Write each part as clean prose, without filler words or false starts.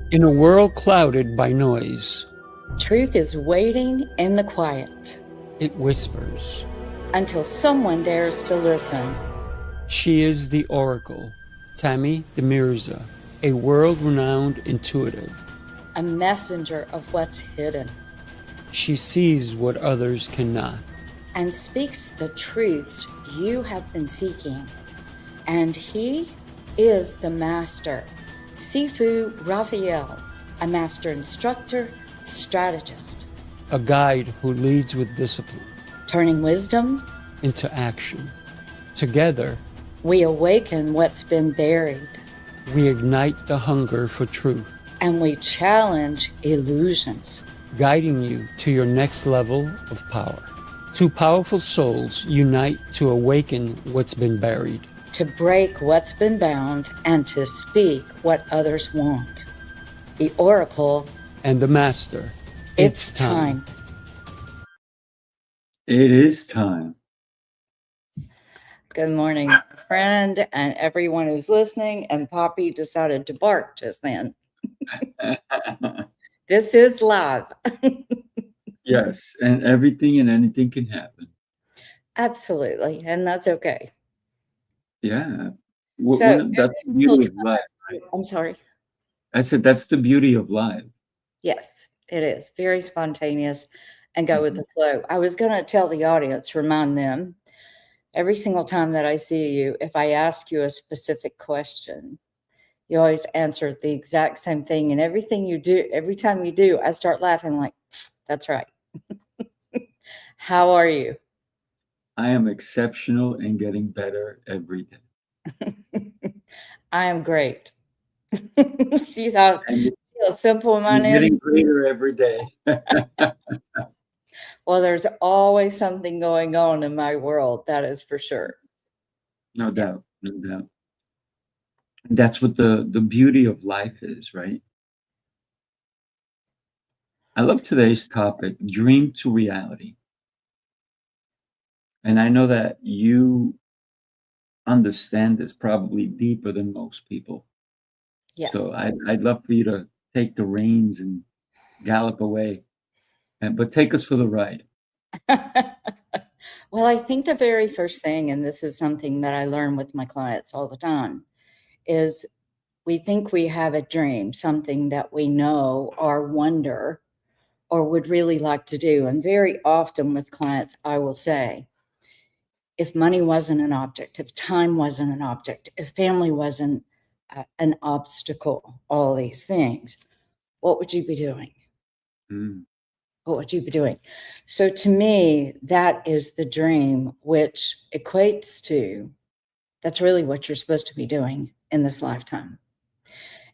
In a world clouded by noise, Truth is waiting in the quiet it whispers. until someone dares to listen. She is the Oracle, Tammy Demirza, a world-renowned intuitive. A messenger of what's hidden She sees what others cannot. and speaks the truths you have been seeking. And he is the master, Sifu Raphael, a master instructor, strategist, A guide who leads with discipline turning wisdom. into action. Together, We awaken what's been buried we ignite the hunger for truth, and we challenge illusions. guiding you to your next level of power. Two powerful souls unite to awaken what's been buried. To break what's been bound and to speak what others want. The Oracle, And the Master, it's time. It is time. Good morning, friend, and everyone who's listening. And Poppy decided to bark just then. This is live. Yes, and everything and anything can happen. Absolutely, and that's okay. Yeah. So, That's the beauty of life. I'm sorry. I said that's the beauty of life. Yes, it is very spontaneous and go with Mhm. the flow. I was going to tell the audience, remind them, every single time that I see you, if I ask you a specific question, you always answer the exact same thing. And everything you do, every time you do, I start laughing like, that's right. How are you? I am exceptional and getting better every day. I am great. See how simple mine You're is? getting greater every day. Well, there's always something going on in my world, that is for sure. No doubt. No doubt. That's what the beauty of life is, right? I love today's topic, dream to reality. And I know that you understand this probably deeper than most people. Yes. So I'd love for you to take the reins and gallop away, but take us for the ride. Well, I think the very first thing, and this is something that I learn with my clients all the time, is we think we have a dream, something that we know or wonder or would really like to do. And very often with clients, I will say, if money wasn't an object, if time wasn't an object, if family wasn't an obstacle, all these things, what would you be doing? Mm. What would you be doing? So to me, that is the dream, which equates to that's really what you're supposed to be doing in this lifetime.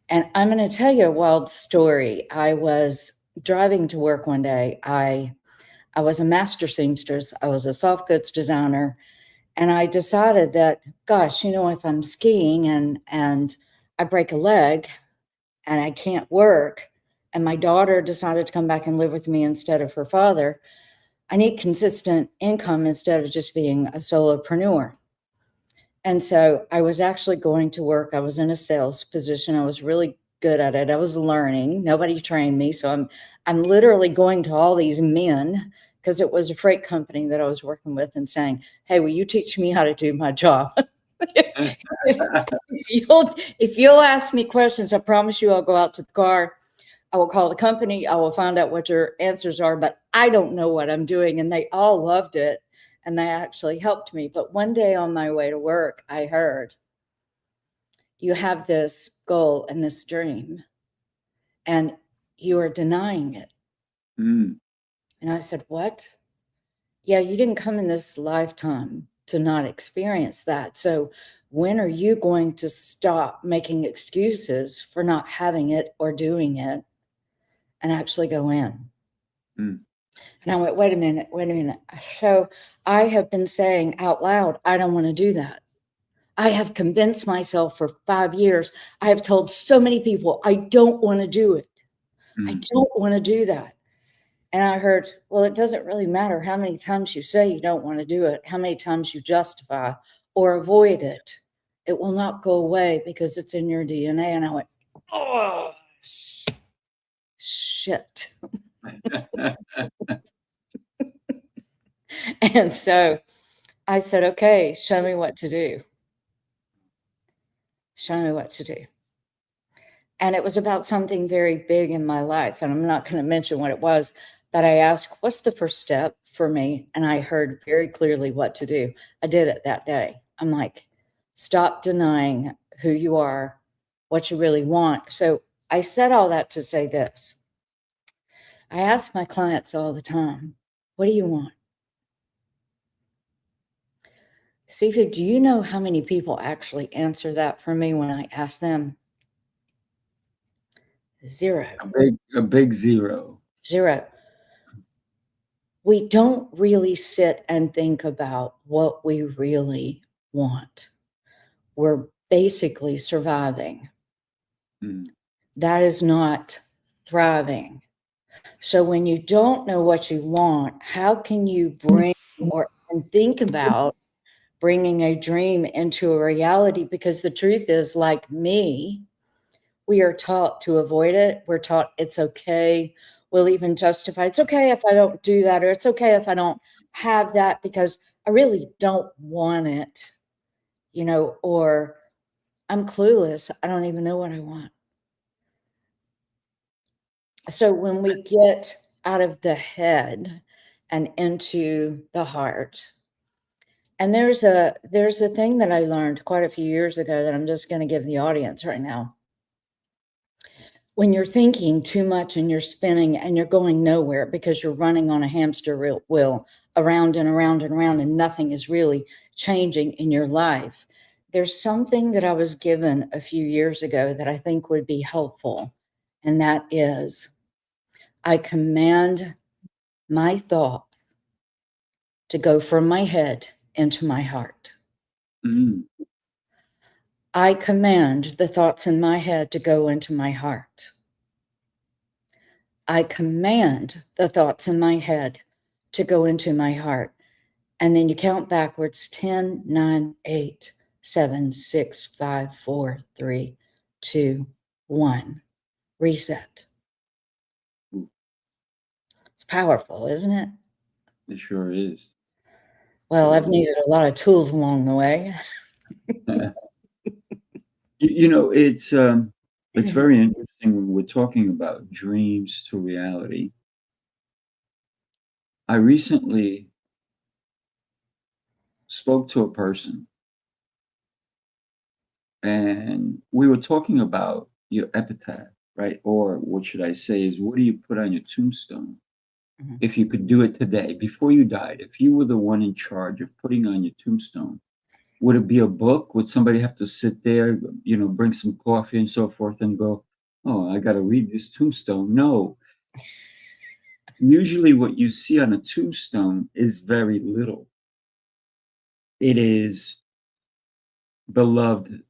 And I'm going to tell you a wild story. I was driving to work one day. I was a master seamstress. I was a soft goods designer. And I decided that, gosh, if I'm skiing and I break a leg and I can't work, and my daughter decided to come back and live with me instead of her father, I need consistent income instead of just being a solopreneur. And so I was actually going to work. I was in a sales position. I was really good at it. I was learning. Nobody trained me. So I'm literally going to all these men because it was a freight company that I was working with and saying, hey, will you teach me how to do my job? if you'll ask me questions, I promise you I'll go out to the car. I will call the company. I will find out what your answers are, but I don't know what I'm doing. And they all loved it. And they actually helped me. But one day on my way to work, I heard, you have this goal and this dream, and you are denying it. Mm. And I said, what? Yeah, you didn't come in this lifetime to not experience that. So when are you going to stop making excuses for not having it or doing it and actually go in? Mm. And I went, wait a minute. So I have been saying out loud, I don't want to do that. I have convinced myself for 5 years. I have told so many people, I don't want to do it. I don't want to do that. And I heard, well, it doesn't really matter how many times you say you don't want to do it, how many times you justify or avoid it. It will not go away because it's in your DNA. And I went, oh, shit. And so I said, okay, show me what to do. Show me what to do. And it was about something very big in my life. And I'm not going to mention what it was, but I asked, what's the first step for me? And I heard very clearly what to do. I did it that day. I'm like, stop denying who you are, what you really want. So I said all that to say this. I ask my clients all the time, what do you want? Sifu, do you know how many people actually answer that for me when I ask them? Zero. A big zero. Zero. We don't really sit and think about what we really want. We're basically surviving. Mm. That is not thriving. So when you don't know what you want, how can you bring and think about bringing a dream into a reality? Because the truth is, like me, we are taught to avoid it. We're taught it's okay. We'll even justify, it's okay if I don't do that, or it's okay if I don't have that because I really don't want it, or I'm clueless. I don't even know what I want. So when we get out of the head and into the heart, and there's a thing that I learned quite a few years ago that I'm just going to give the audience right now. When you're thinking too much and you're spinning and you're going nowhere because you're running on a hamster wheel around and around and around and nothing is really changing in your life, there's something that I was given a few years ago that I think would be helpful. And that is, I command my thoughts to go from my head into my heart. Mm. I command the thoughts in my head to go into my heart. I command the thoughts in my head to go into my heart. And then you count backwards, 10, 9, 8, 7, 6, 5, 4, 3, 2, 1. Reset. It's powerful, isn't it? It sure is. Well, I've needed a lot of tools along the way. It's very interesting when we're talking about dreams to reality. I recently spoke to a person, and we were talking about your epitaph, right? Or what should I say is, what do you put on your tombstone? Mhm. If you could do it today, before you died, if you were the one in charge of putting on your tombstone, would it be a book? Would somebody have to sit there, bring some coffee and so forth and go, oh, I got to read this tombstone? No. Usually what you see on a tombstone is very little. It is beloved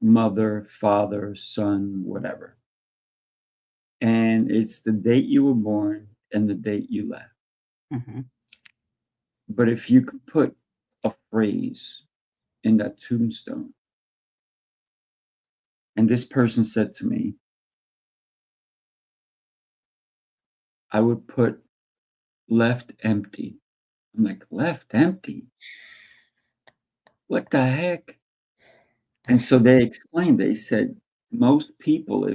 mother, father, son, whatever. And it's the date you were born and the date you left. Mm-hmm. But if you could put a phrase in that tombstone, and this person said to me, I would put left empty. I'm like, left empty? What the heck? And so they explained, they said, most people,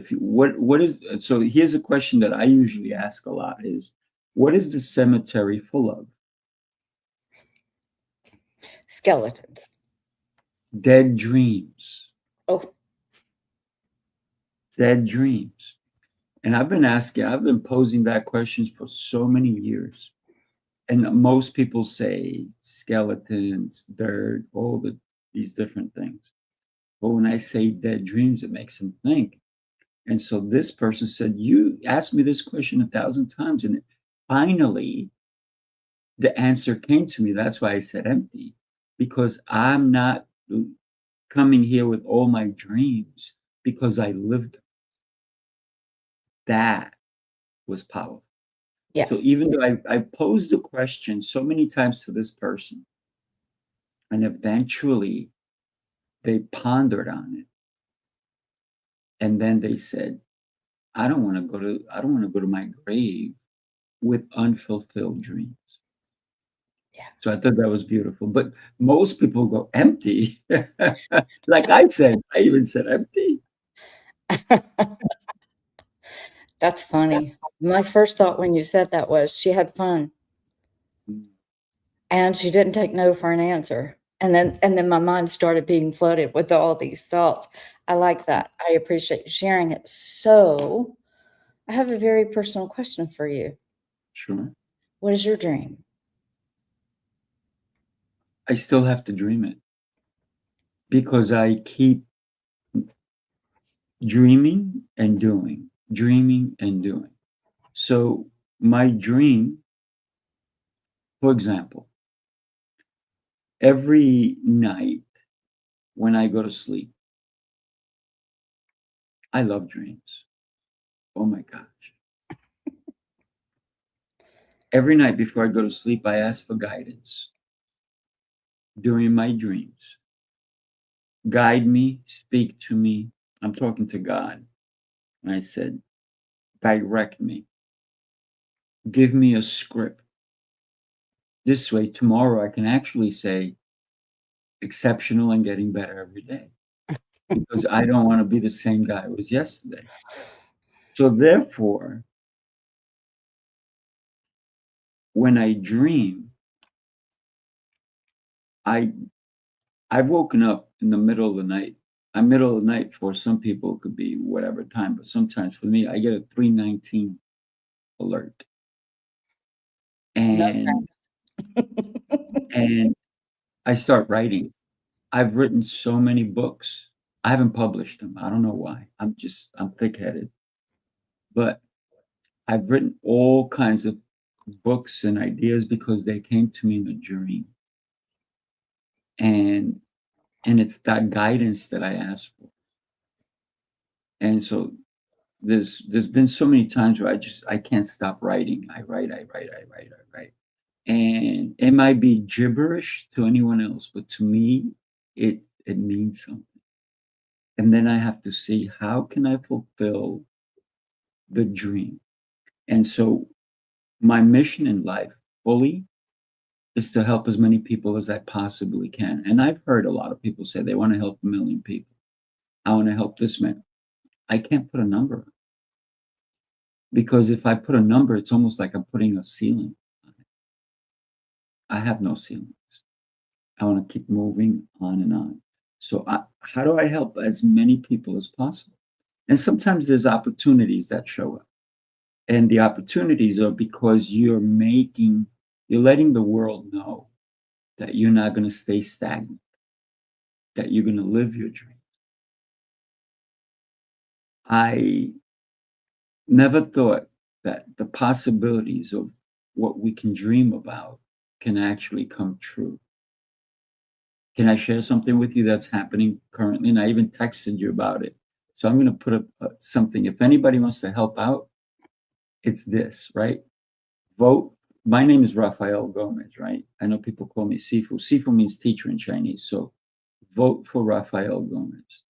so here's a question that I usually ask a lot is, what is the cemetery full of? Skeletons. Dead dreams. Oh, Dead dreams. And I've been posing that question for so many years. And most people say skeletons, dirt, these different things. But when I say dead dreams, it makes them think. And so this person said, you asked me this question 1,000 times, and finally the answer came to me. That's why I said empty, because I'm not coming here with all my dreams because I lived them. That was powerful. yes. So even though I posed the question so many times to this person, and eventually they pondered on it, and then they said, I don't want to go to my grave with unfulfilled dreams. Yeah. So I thought that was beautiful. But most people go empty. Like I said, I even said empty. That's funny. My first thought when you said that was she had fun Mm, and she didn't take no for an answer. And then my mind started being flooded with all these thoughts. I like that. I appreciate you sharing it. So I have a very personal question for you. sure. What is your dream? I still have to dream it because I keep dreaming and doing. So my dream, for example, every night when I go to sleep, I love dreams. Oh my gosh. Every night before I go to sleep, I ask for guidance during my dreams. Guide me, speak to me. I'm talking to God. And I said, direct me, give me a script. This way, tomorrow I can actually say exceptional and getting better every day because I don't want to be the same guy I was yesterday. So, therefore, when I dream, I I've woken up in the middle of the night. Middle of the night for some people it could be whatever time, but sometimes for me, I get a 3:19 alert, No and thanks. and I start writing. I've written so many books. I haven't published them. I don't know why. I'm thick-headed, but I've written all kinds of books and ideas because they came to me in a dream, and it's that guidance that I ask for. And so there's been so many times where I can't stop writing. I write. And it might be gibberish to anyone else, but to me, it means something. And then I have to see how can I fulfill the dream. And so my mission in life fully is to help as many people as I possibly can. And I've heard a lot of people say they want to help 1 million people. I want to help this man. I can't put a number on it because if I put a number, it's almost like I'm putting a ceiling on it. I have no ceilings. I want to keep moving on and on. So, how do I help as many people as possible? And sometimes there's opportunities that show up. And the opportunities are because you're letting the world know that you're not going to stay stagnant, that you're going to live your dream. I never thought that the possibilities of what we can dream about can actually come true. Can I share something with you that's happening currently? And I even texted you about it. So I'm going to put up something. If anybody wants to help out, it's this, right? Vote. My name is Rafael Gomez, right? I know people call me Sifu. Sifu means teacher in Chinese. So vote for Rafael Gomez.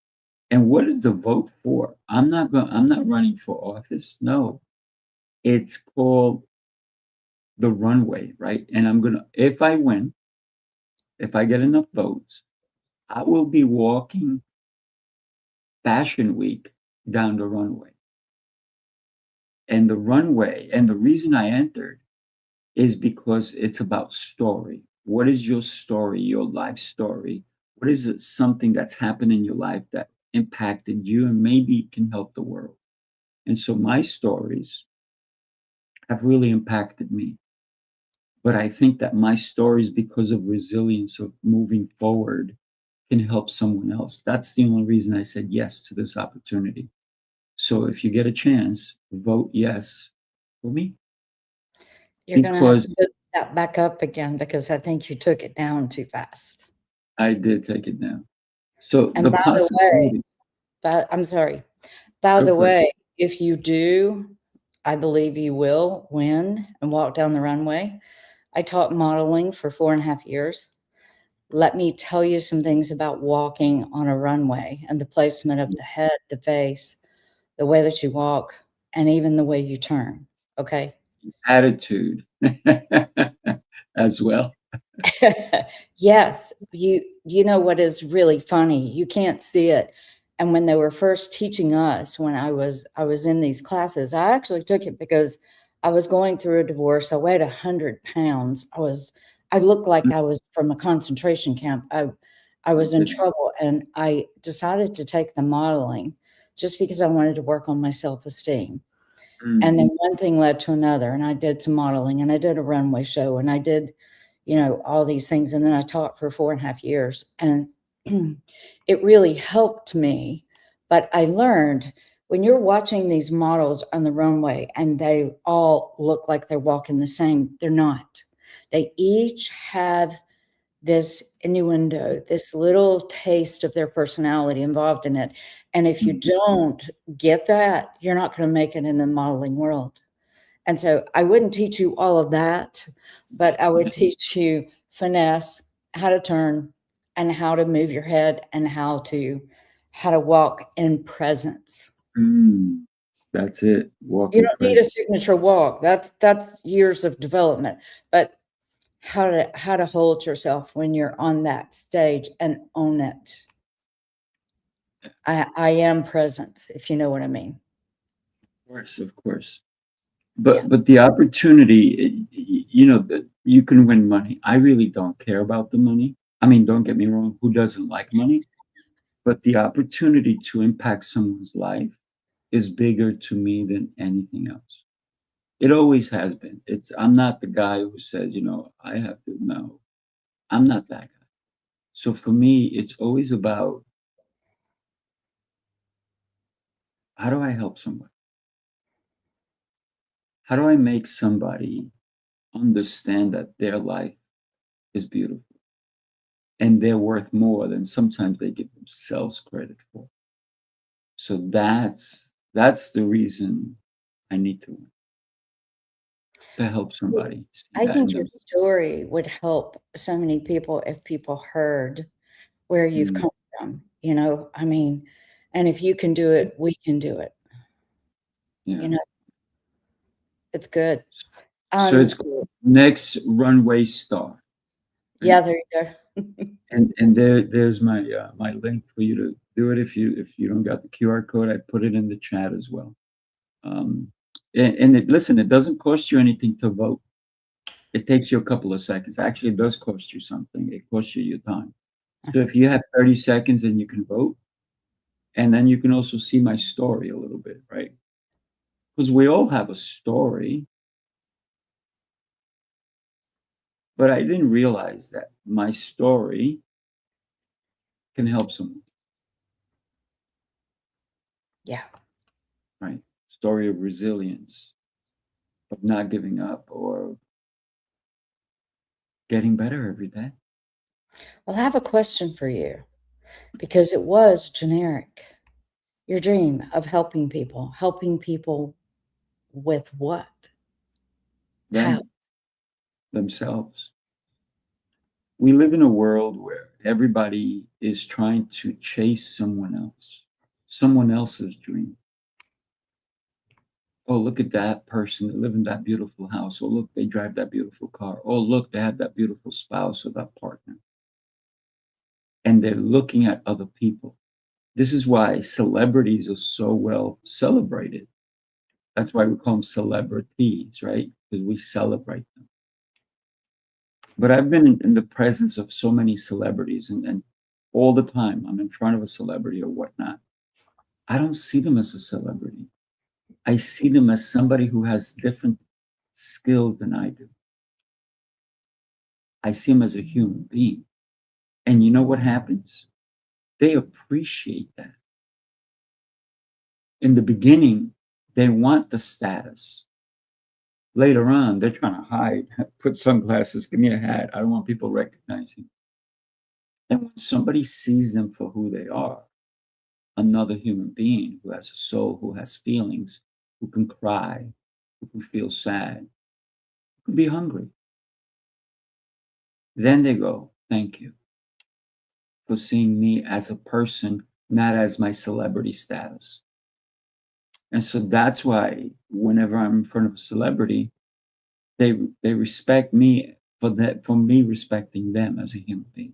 And what is the vote for? I'm not running for office. No. It's called the runway, right? And if I win, if I get enough votes, I will be walking Fashion Week down the runway. And the reason I entered is because it's about story. What is your story, your life story? What is it, something that's happened in your life that impacted you and maybe can help the world? And so my stories have really impacted me. But I think that my stories, because of resilience of moving forward, can help someone else. That's the only reason I said yes to this opportunity. So if you get a chance, vote yes for me. You're going to have Because to put that back up again because I think you took it down too fast. I did take it down. So And the by the way, possibility, I'm sorry. By go the for it. way, if you do, I believe you will win and walk down the runway. I taught modeling for 4.5 years. Let me tell you some things about walking on a runway and the placement of the head, the face, the way that you walk. and even the way you turn. Okay. Attitude as well. Yes, you know what is really funny? You can't see it. And when they were first teaching us, when I was in these classes, I actually took it because I was going through a divorce. I weighed 100 pounds. I looked like I was from a concentration camp. I was in trouble, and I decided to take the modeling just because I wanted to work on my self-esteem. And then one thing led to another, and I did some modeling, and I did a runway show, and I did, all these things, and then I taught for 4.5 years, and it really helped me. But I learned when you're watching these models on the runway and they all look like they're walking the same, they're not. They each have this innuendo, this little taste of their personality involved in it. And if you don't get that, you're not going to make it in the modeling world. And so I wouldn't teach you all of that, but I would teach you finesse, how to turn, and how to move your head, and how to walk in presence. That's it. Walk You in don't need a presence. signature walk. That's years of development. But how to hold yourself when you're on that stage and own it. I am presence, if you know what I mean. Of course. Yeah. But the opportunity, that you can win money. I really don't care about the money. I mean, don't get me wrong. Who doesn't like money? But the opportunity to impact someone's life is bigger to me than anything else. It always has been. I'm not the guy who says, I have to. No, I'm not that guy. So for me, it's always about how do I help somebody? How do I make somebody understand that their life is beautiful and they're worth more than sometimes they give themselves credit for? So that's the reason I need to win, to help somebody see I that in think your them. story would help so many people if people heard where you've Mm, come from, I mean, and if you can do it, we can do it. yeah. It's good. So it's called Next Runway Star. Yeah, Right? there you go. And there's my link for you to do it. If you don't got the QR code, I put it in the chat as well. Listen, it doesn't cost you anything to vote. It takes you a couple of seconds. Actually, it does cost you something. It costs you your time. So if you have 30 seconds and you can vote, and then you can also see my story a little bit, right? Because we all have a story, but I didn't realize that my story can help someone, Yeah. right? Story of resilience, of not giving up or getting better every day. Well, I have a question for you because it was generic. Your dream of helping people with what? How? Themselves. We live in a world where everybody is trying to chase someone else's dream. Oh, look at that person. They live in that beautiful house. Oh, look, they drive that beautiful car. Oh, look, they have that beautiful spouse or that partner. And they're looking at other people. This is why celebrities are so well celebrated. That's why we call them celebrities, right? Because we celebrate them. But I've been in the presence of so many celebrities, and all the time I'm in front of a celebrity or whatnot. I don't see them as a celebrity. I see them as somebody who has different skills than I do. I see them as a human being. And you know what happens? They appreciate that. In the beginning, they want the status. Later on, they're trying to hide, put sunglasses, give me a hat. I don't want people recognizing. And when somebody sees them for who they are, another human being who has a soul, who has feelings, who can cry, who can feel sad, who can be hungry, then they go, thank you for seeing me as a person, not as my celebrity status. And so that's why whenever I'm in front of a celebrity, they respect me for me respecting them as a human being.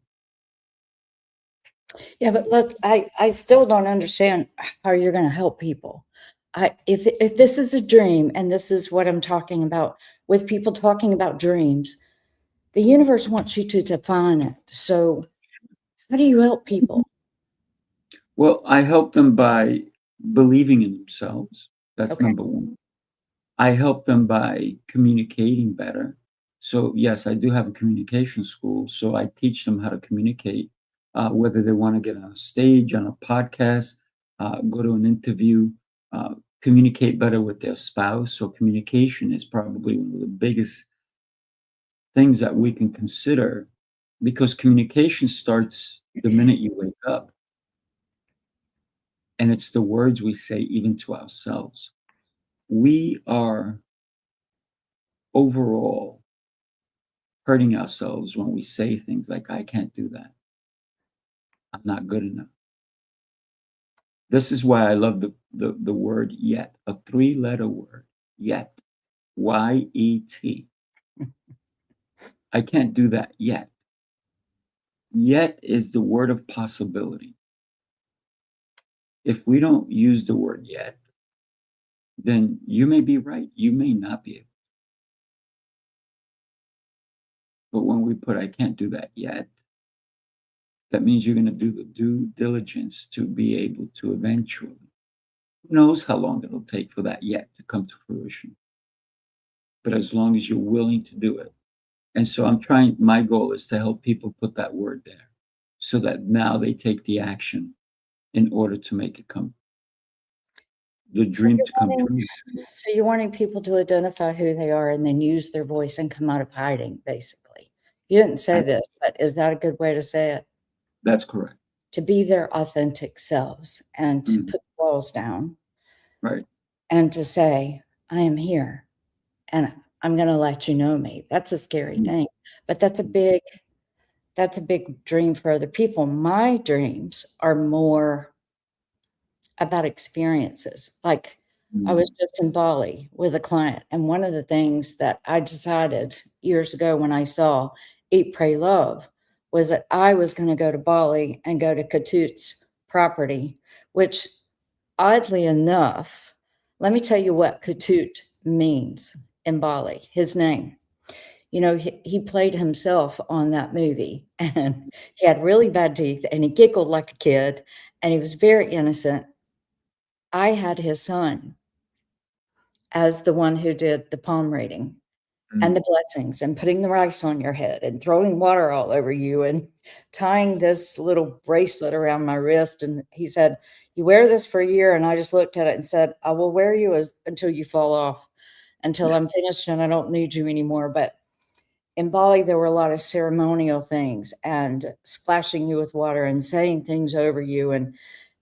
Yeah, but I still don't understand how you're going to help people. If this is a dream and this is what I'm talking about with people talking about dreams, the universe wants you to define it. So how do you help people? Well, I help them by believing in themselves. That's Okay. number one. I help them by communicating better. So yes, I do have a communication school. So I teach them how to communicate, whether they want to get on a stage, on a podcast, go to an interview, communicate better with their spouse. So communication is probably one of the biggest things that we can consider, because communication starts the minute you wake up. And it's the words we say even to ourselves. We are overall hurting ourselves when we say things like, I can't do that. I'm not good enough. This is why I love the word yet, a 3-letter word, yet, Y-E-T. I can't do that yet. Yet is the word of possibility. If we don't use the word yet, then you may be right. You may not be able. But when we put, I can't do that yet, that means you're going to do the due diligence to be able to eventually. Who knows how long it'll take for that yet to come to fruition? But as long as you're willing to do it. And so my goal is to help people put that word there so that now they take the action in order to make it come, the dream to come true. So you're wanting people to identify who they are and then use their voice and come out of hiding, basically. You didn't say this, but is that a good way to say it? That's correct. To be their authentic selves and to put the walls down. Right. And to say, I am here and I'm going to let you know me. That's a scary thing, but that's a big dream for other people. My dreams are more about experiences. Like I was just in Bali with a client, and one of the things that I decided years ago when I saw Eat, Pray, Love was that I was going to go to Bali and go to Ketut's property, which oddly enough, let me tell you what Ketut means in Bali, his name. You know, he played himself on that movie, and he had really bad teeth, and he giggled like a kid, and he was very innocent. I had his son as the one who did the palm reading and the blessings and putting the rice on your head and throwing water all over you and tying this little bracelet around my wrist. And he said, you wear this for a year. And I just looked at it and said, I will wear you until you fall off, until I'm finished and I don't need you anymore. But in Bali, there were a lot of ceremonial things and splashing you with water and saying things over you.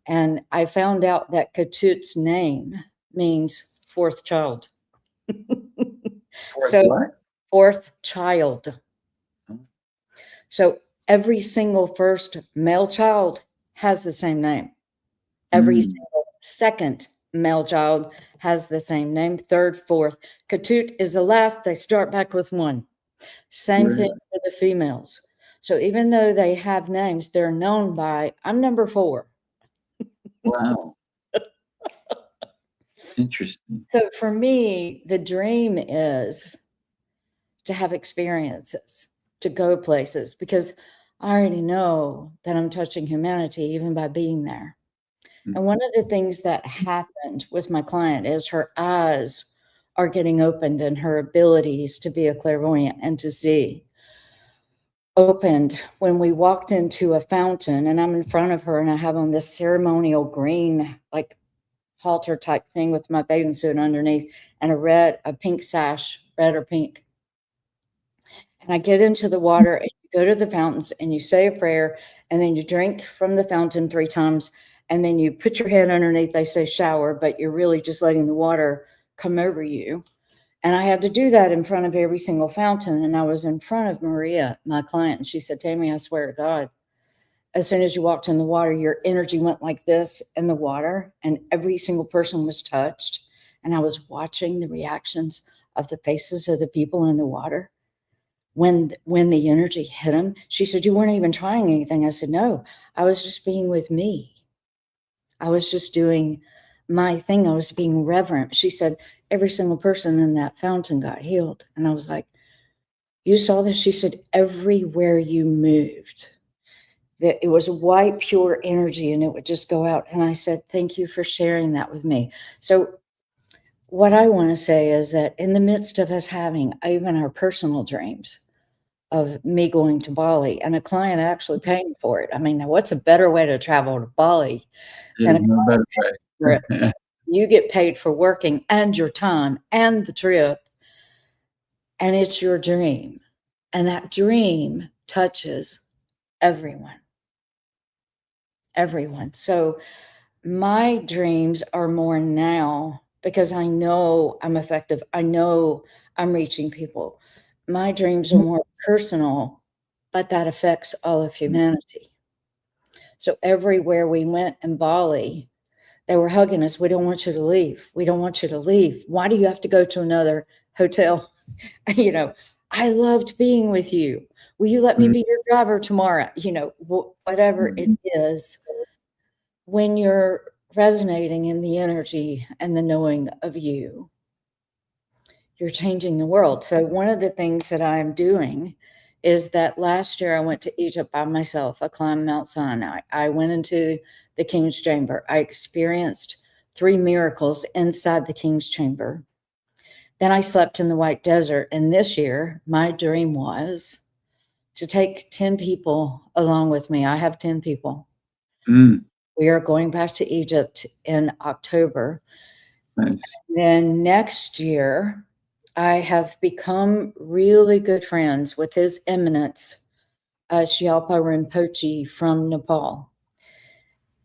And I found out that Ketut's name means fourth child. So what? fourth child. So every single first male child has the same name. Every single second male child has the same name. Third, fourth. Ketut is the last. They start back with one. Same thing for the females. So even though they have names, they're known by, I'm number 4. Wow. Interesting. So for me, the dream is to have experiences, to go places, because I already know that I'm touching humanity even by being there. And one of the things that happened with my client is her eyes are getting opened and her abilities to be a clairvoyant and to see opened when we walked into a fountain, and I'm in front of her and I have on this ceremonial green, like halter type thing with my bathing suit underneath and a pink sash, red or pink. And I get into the water and you go to the fountains and you say a prayer and then you drink from the fountain 3 times and then you put your head underneath. They say shower, but you're really just letting the water come over you. And I had to do that in front of every single fountain. And I was in front of Maria, my client, and she said, Tammy, I swear to God, as soon as you walked in the water, your energy went like this in the water, and every single person was touched. And I was watching the reactions of the faces of the people in the water when the energy hit them. She said, "You weren't even trying anything." I said, "No, I was just being with me. I was just doing my thing. I was being reverent." She said, "Every single person in that fountain got healed." And I was like, "You saw this?" She said, "Everywhere you moved, that it was white, pure energy, and it would just go out." And I said, "Thank you for sharing that with me." So what I want to say is that in the midst of us having even our personal dreams of me going to Bali and a client actually paying for it. I mean, now what's a better way to travel to Bali than There's a no better client for it? way. You get paid for working and your time and the trip, and it's your dream. And that dream touches everyone, everyone. So my dreams are more now because I know I'm effective. I know I'm reaching people. My dreams are more personal, but that affects all of humanity. So everywhere we went in Bali, they were hugging us. "We don't want you to leave. We don't want you to leave. Why do you have to go to another hotel?" You know, "I loved being with you. Will you let me be your driver tomorrow?" You know, whatever it is, when you're resonating in the energy and the knowing of you, you're changing the world. So one of the things that I'm doing is that last year I went to Egypt by myself. I climbed Mount Sinai. I went into the King's Chamber. I experienced 3 miracles inside the King's Chamber. Then I slept in the White Desert. And this year, my dream was to take 10 people along with me. I have 10 people. Mm, We are going back to Egypt in October. nice. Then next year, I have become really good friends with His Eminence, Shyalpa Rinpoche from Nepal.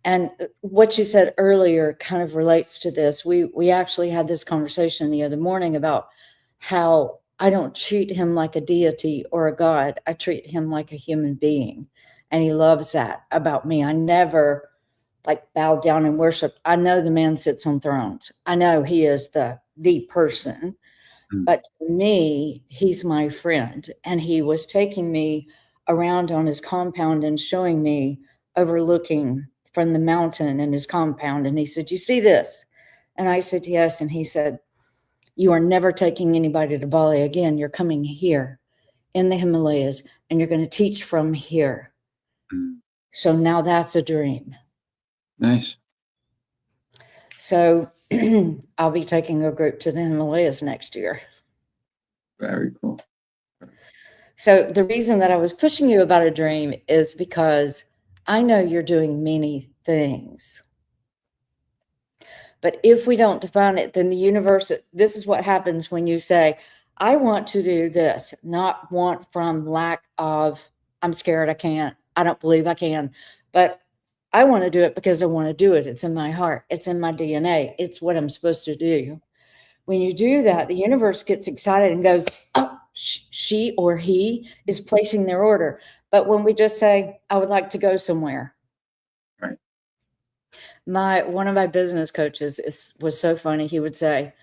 And what you said earlier kind of relates to this. We actually had this conversation the other morning about how I don't treat him like a deity or a god. I treat him like a human being. And he loves that about me. I never like bow down and worship. I know the man sits on thrones. I know he is the person. Mm. But to me, he's my friend. And he was taking me around on his compound and showing me overlooking from the mountain in his compound. And he said, "You see this?" And I said, "Yes." And he said, "You are never taking anybody to Bali again. You're coming here in the Himalayas and you're going to teach from here." Mm. So now that's a dream. Nice. So I'll be taking a group to the Himalayas next year. Very cool. So the reason that I was pushing you about a dream is because I know you're doing many things. But if we don't define it, then the universe, this is what happens when you say, "I want to do this," not want from lack of, "I'm scared I can't, I don't believe I can," but I want to do it because I want to do it. It's in my heart. It's in my DNA. It's what I'm supposed to do. When you do that, the universe gets excited and goes, "Oh, she or he is placing their order." But when we just say, "I would like to go somewhere." Right. One of my business coaches was so funny. He would say,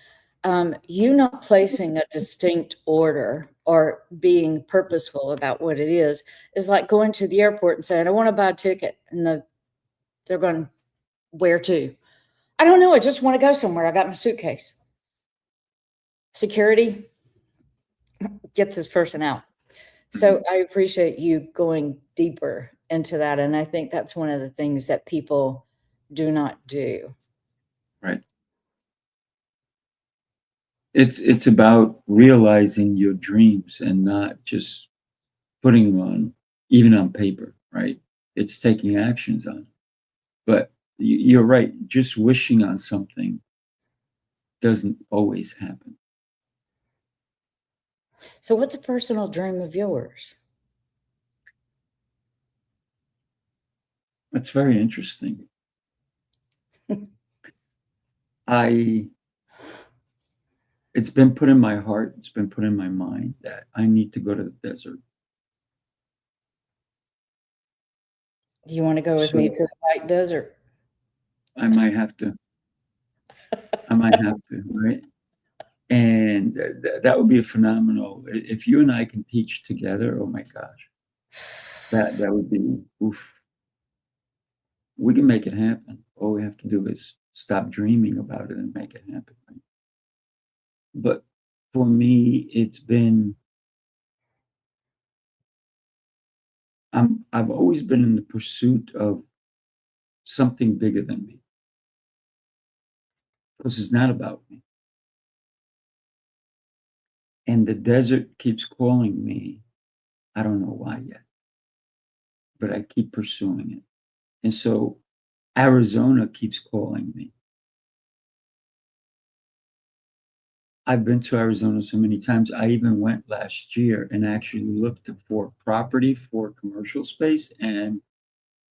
"You not placing a distinct order or being purposeful about what it is like going to the airport and saying, 'I want to buy a ticket.' And they're going, 'Where to?' 'I don't know. I just want to go somewhere. I got my suitcase.' Security, get this person out." So I appreciate you going deeper into that. And I think that's one of the things that people do not do. Right. It's about realizing your dreams and not just putting them on, even on paper, right? It's taking actions on it. But you're right. Just wishing on something doesn't always happen. So what's a personal dream of yours? That's very interesting. I It's been put in my heart, it's been put in my mind that I need to go to the desert. Do you want to go with me to the White Desert? I might have to. I might have to, right? And that would be a phenomenal. If you and I can teach together, oh my gosh, that would be oof. We can make it happen. All we have to do is stop dreaming about it and make it happen. Right? But for me, it's been I've always been in the pursuit of something bigger than me. Because it's not about me. And the desert keeps calling me. I don't know why yet, but I keep pursuing it. And so Arizona keeps calling me. I've been to Arizona so many times. I even went last year and actually looked for property for commercial space and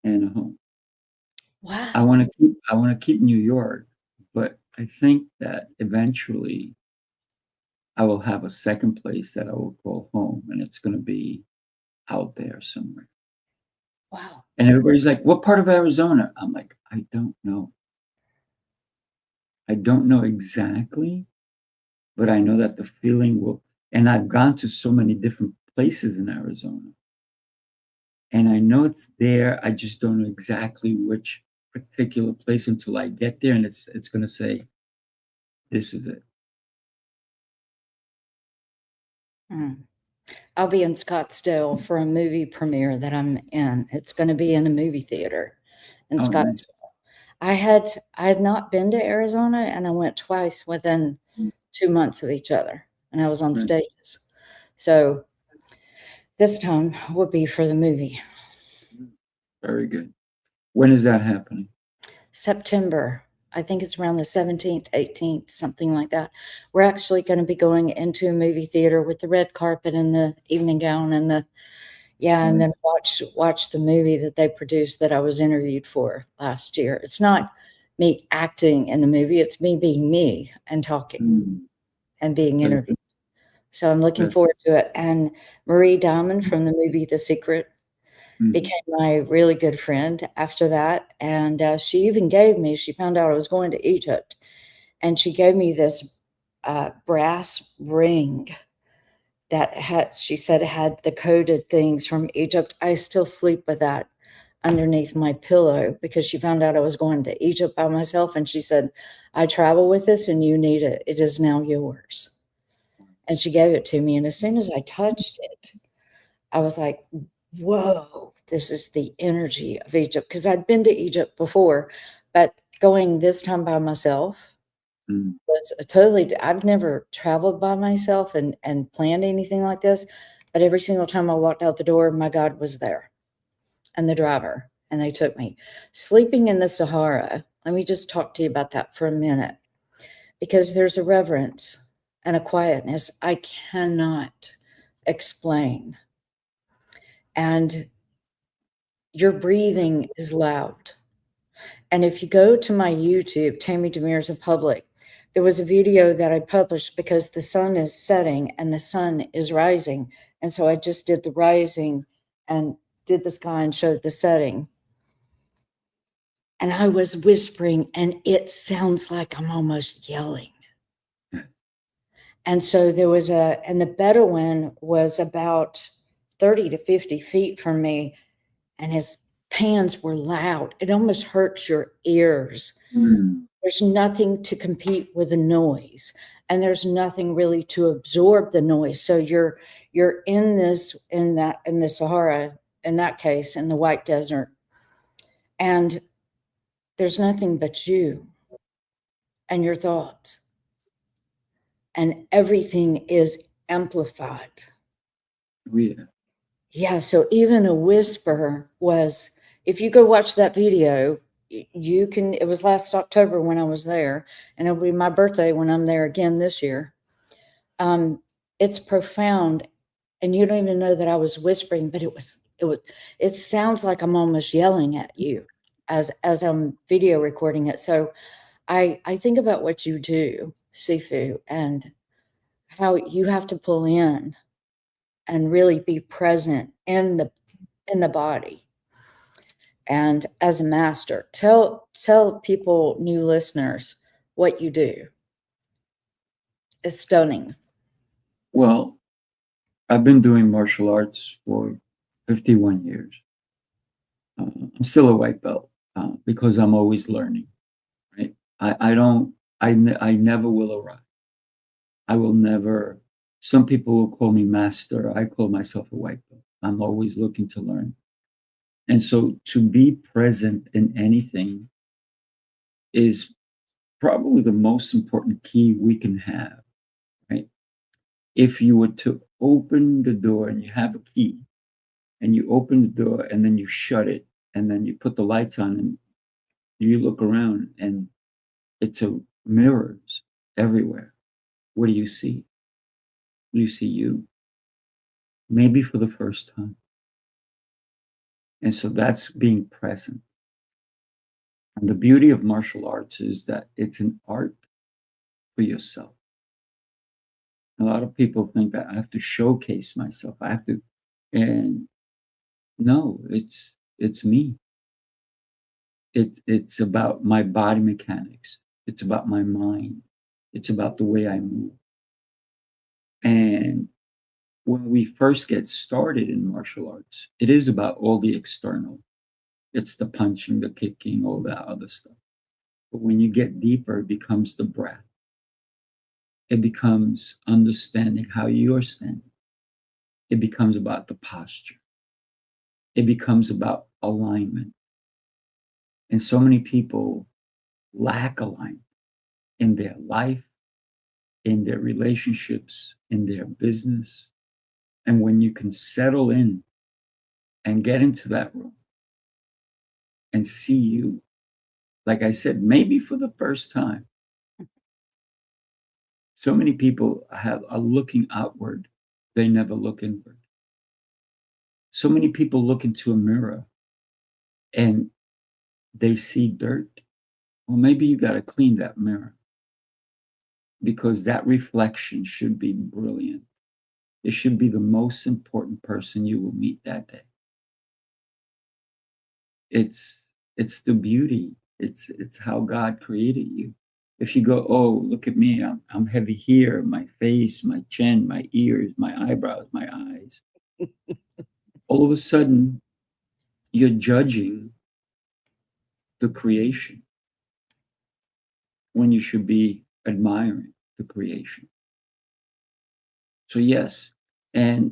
a home. Wow. I want to keep New York, but I think that eventually I will have a second place that I will call home, and it's going to be out there somewhere. Wow. And everybody's like, "What part of Arizona?" I'm like, "I don't know. I don't know exactly, but I know that the feeling will." And I've gone to so many different places in Arizona, and I know it's there. I just don't know exactly which particular place until I get there, and it's going to say, "This is it." Mm. I'll be in Scottsdale for a movie premiere that I'm in. It's going to be in a movie theater in Oh, Scottsdale. nice. I had not been to Arizona, and I went twice within 2 months of each other, and I was on Right. stages. So this time will be for the movie. Very good. When is that happening? September. I think it's around the 17th, 18th, something like that. We're actually going to be going into a movie theater with the red carpet and the evening gown and the and then watch the movie that they produced that I was interviewed for last year. It's not me acting in the movie, it's me being me and talking Mm, and being very interviewed. good. So I'm looking Very forward to it. And Marie Diamond from the movie The Secret Mhm. became my really good friend after that. And she even gave me, she found out I was going to Egypt, and she gave me this brass ring that had, she said, it had the coded things from Egypt. I still sleep with that underneath my pillow because she found out I was going to Egypt by myself. And she said, I travel with this and you need it. It is now yours. And she gave it to me. And as soon as I touched it, I was like, whoa, this is the energy of Egypt. Because I'd been to Egypt before, but going this time by myself Mm, was a totally, I've never traveled by myself and planned anything like this. But every single time I walked out the door, my God was there and the driver, and they took me. Sleeping in the Sahara, let me just talk to you about that for a minute, because there's a reverence and a quietness I cannot explain. And your breathing is loud. And if you go to my YouTube, Tammy Demir's a Public, there was a video that I published because the sun is setting and the sun is rising. And so I just did the rising and did the sky and showed the setting. And I was whispering, and it sounds like I'm almost yelling. And so there was and the Bedouin was about 30 to 50 feet from me, and his pans were loud. It almost hurts your ears. mm, There's nothing to compete with the noise, and there's nothing really to absorb the noise. So you're in the Sahara, in that case, in the White Desert, and there's nothing but you and your thoughts, and everything is amplified. yeah. Yeah, so even a whisper was, if you go watch that video, you can, it was last October when I was there, and it'll be my birthday when I'm there again this year. It's profound, and you don't even know that I was whispering, but it sounds like I'm almost yelling at you as I'm video recording it. So I think about what you do, Sifu, and how you have to pull in and really be present in the body. And as a master, tell people, new listeners, what you do. It's stunning. Well, I've been doing martial arts for 51 years. I'm still a white belt because I'm always learning, right? I never will arrive. I will never, some people will call me master. I call myself a white belt. I'm always looking to learn. And so to be present in anything is probably the most important key we can have, right? If you were to open the door and you have a key and you open the door and then you shut it and then you put the lights on and you look around and it's a mirrors everywhere. What do you see? You see you, maybe for the first time. And so that's being present. And the beauty of martial arts is that it's an art for yourself. A lot of people think that I have to showcase myself. I have to, and no, it's me. It's about my body mechanics. It's about my mind. It's about the way I move. And when we first get started in martial arts, it is about all the external. It's the punching, the kicking, all that other stuff. But when you get deeper, it becomes the breath. It becomes understanding how you're standing. It becomes about the posture. It becomes about alignment. And so many people lack alignment in their life, in their relationships, in their business. And when you can settle in and get into that room and see you, like I said, maybe for the first time, so many people are looking outward, they never look inward. So many people look into a mirror and they see dirt. Well, maybe you got to clean that mirror because that reflection should be brilliant. It should be the most important person you will meet that day. It's the beauty. It's how God created you. If you go, oh, look at me, I'm heavy here, my face, my chin, my ears, my eyebrows, my eyes. All of a sudden, you're judging the creation when you should be admiring the creation. So yes, and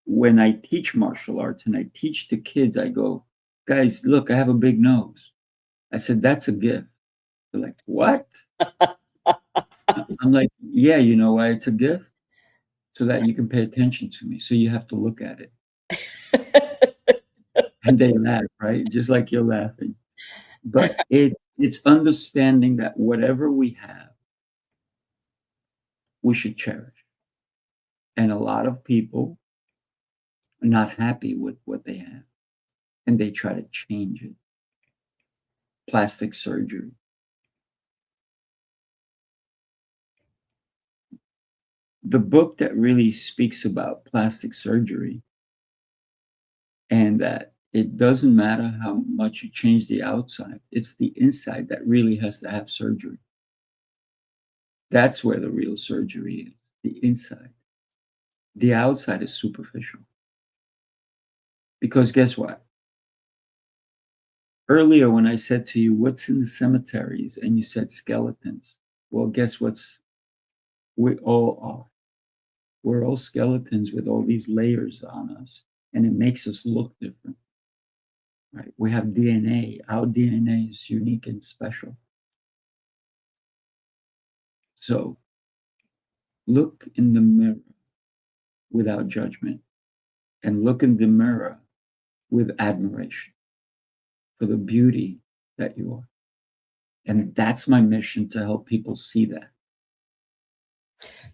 when I teach martial arts and I teach the kids, I go, guys, look, I have a big nose. I said, that's a gift. They're like, what? I'm like, yeah, you know why it's a gift? So that you can pay attention to me. So you have to look at it. And they laugh, right? Just like you're laughing. But it's understanding that whatever we have, we should cherish. And a lot of people are not happy with what they have. And they try to change it. Plastic surgery. The book that really speaks about plastic surgery and that it doesn't matter how much you change the outside, it's the inside that really has to have surgery. That's where the real surgery is, the inside. The outside is superficial. Because guess what? Earlier, when I said to you, what's in the cemeteries? And you said skeletons. Well, guess what's we all are? We're all skeletons with all these layers on us, and it makes us look different. Right? We have DNA. Our DNA is unique and special. So look in the mirror without judgment and look in the mirror with admiration for the beauty that you are. And that's my mission, to help people see that.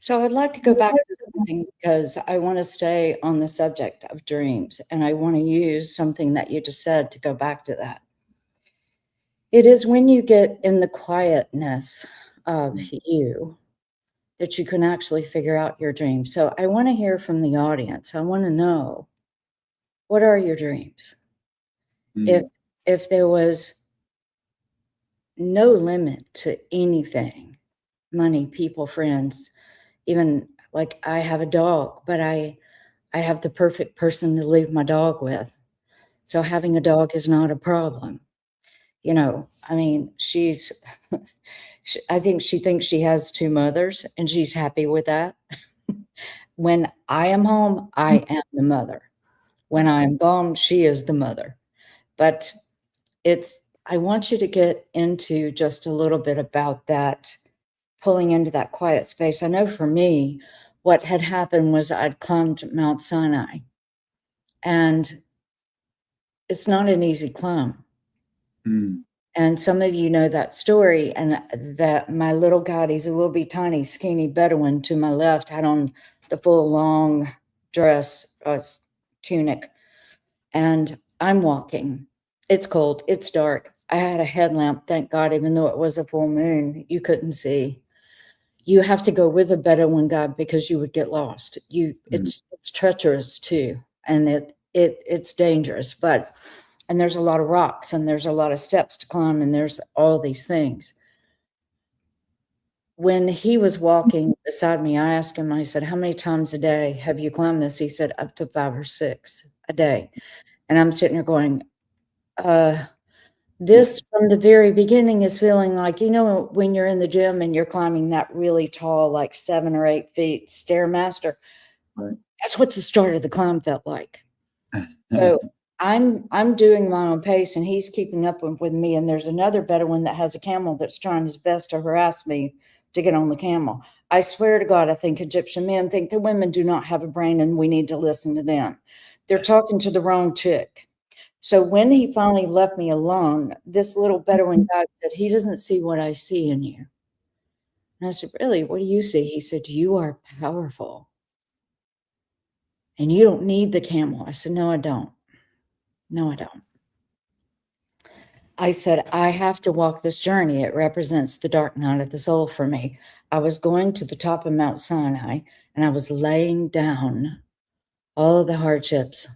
So I'd like to go back to something because I want to stay on the subject of dreams, and I want to use something that you just said to go back to that. It is when you get in the quietness of you that you can actually figure out your dreams. So I want to hear from the audience. I want to know, what are your dreams? Mm. if there was no limit to anything, money, people, friends, even like I have a dog, but I have the perfect person to leave my dog with. So having a dog is not a problem. You know, I mean, she's, I think she thinks she has two mothers and she's happy with that. When I am home, I am the mother. When I am gone, she is the mother. But I want you to get into just a little bit about that, pulling into that quiet space. I know for me, what had happened was I'd climbed Mount Sinai, and it's not an easy climb. Mm. And some of you know that story, and that my little God, he's a little bit tiny, skinny Bedouin to my left, had on the full long dress, tunic, and I'm walking. It's cold, it's dark. I had a headlamp, thank God, even though it was a full moon, you couldn't see. You have to go with a Bedouin guide because you would get lost. It's treacherous too, and it's dangerous, and there's a lot of rocks and there's a lot of steps to climb and there's all these things. When he was walking beside me, I asked him, I said, "How many times a day have you climbed this?" He said, "Up to 5 or 6 a day." And I'm sitting there going, this from the very beginning is feeling like, you know, when you're in the gym and you're climbing that really tall, like 7 or 8 feet Stairmaster, Right. that's what the start of the climb felt like. So I'm doing my own pace and he's keeping up with me. And there's another Bedouin that has a camel that's trying his best to harass me to get on the camel. I swear to God, I think Egyptian men think the women do not have a brain and we need to listen to them. They're talking to the wrong chick. So when he finally left me alone, this little Bedouin guy said, "He doesn't see what I see in you." And I said, "Really? What do you see?" He said, "You are powerful. And you don't need the camel." I said, "No, I don't. No, I don't." I said, "I have to walk this journey. It represents the dark night of the soul for me." I was going to the top of Mount Sinai and I was laying down all of the hardships,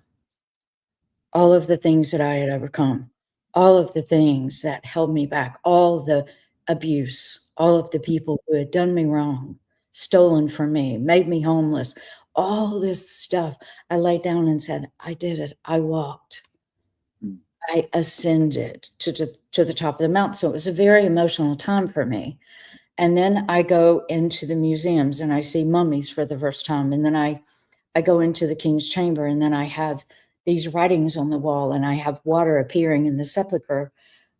all of the things that I had overcome, all of the things that held me back, all the abuse, all of the people who had done me wrong, stolen from me, made me homeless, all this stuff. I laid down and said, "I did it. I walked. I ascended to the top of the mountain." So it was a very emotional time for me. And then I go into the museums and I see mummies for the first time. And then I go into the king's chamber and then I have these writings on the wall and I have water appearing in the sepulcher,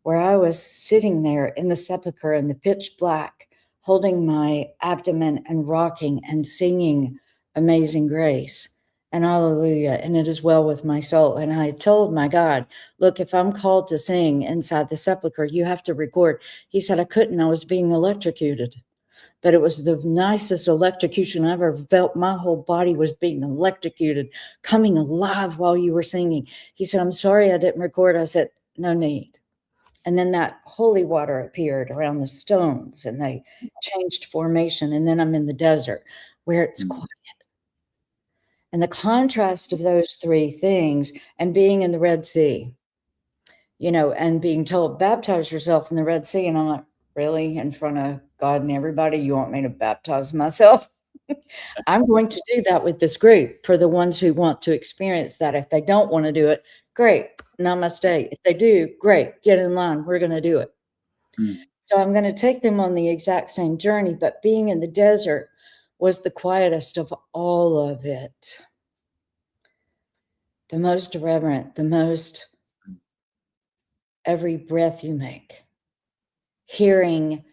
where I was sitting there in the sepulcher in the pitch black, holding my abdomen and rocking and singing Amazing Grace and Hallelujah, and it is well with my soul. And I told my God, "Look, if I'm called to sing inside the sepulcher, you have to record." He said, "I couldn't. I was being electrocuted." But it was the nicest electrocution I ever felt. My whole body was being electrocuted, coming alive while you were singing. He said, "I'm sorry I didn't record." I said, "No need." And then that holy water appeared around the stones and they changed formation. And then I'm in the desert where it's quiet. And the contrast of those three things, and being in the Red Sea, you know, and being told, "Baptize yourself in the Red Sea." And I'm like, "Really? In front of God and everybody, you want me to baptize myself?" I'm going to do that with this group for the ones who want to experience that. If they don't want to do it, great. Namaste. If they do, great. Get in line. We're going to do it. So I'm going to take them on the exact same journey, but being in the desert was the quietest of all of it. The most reverent, the most every breath you make. Hearing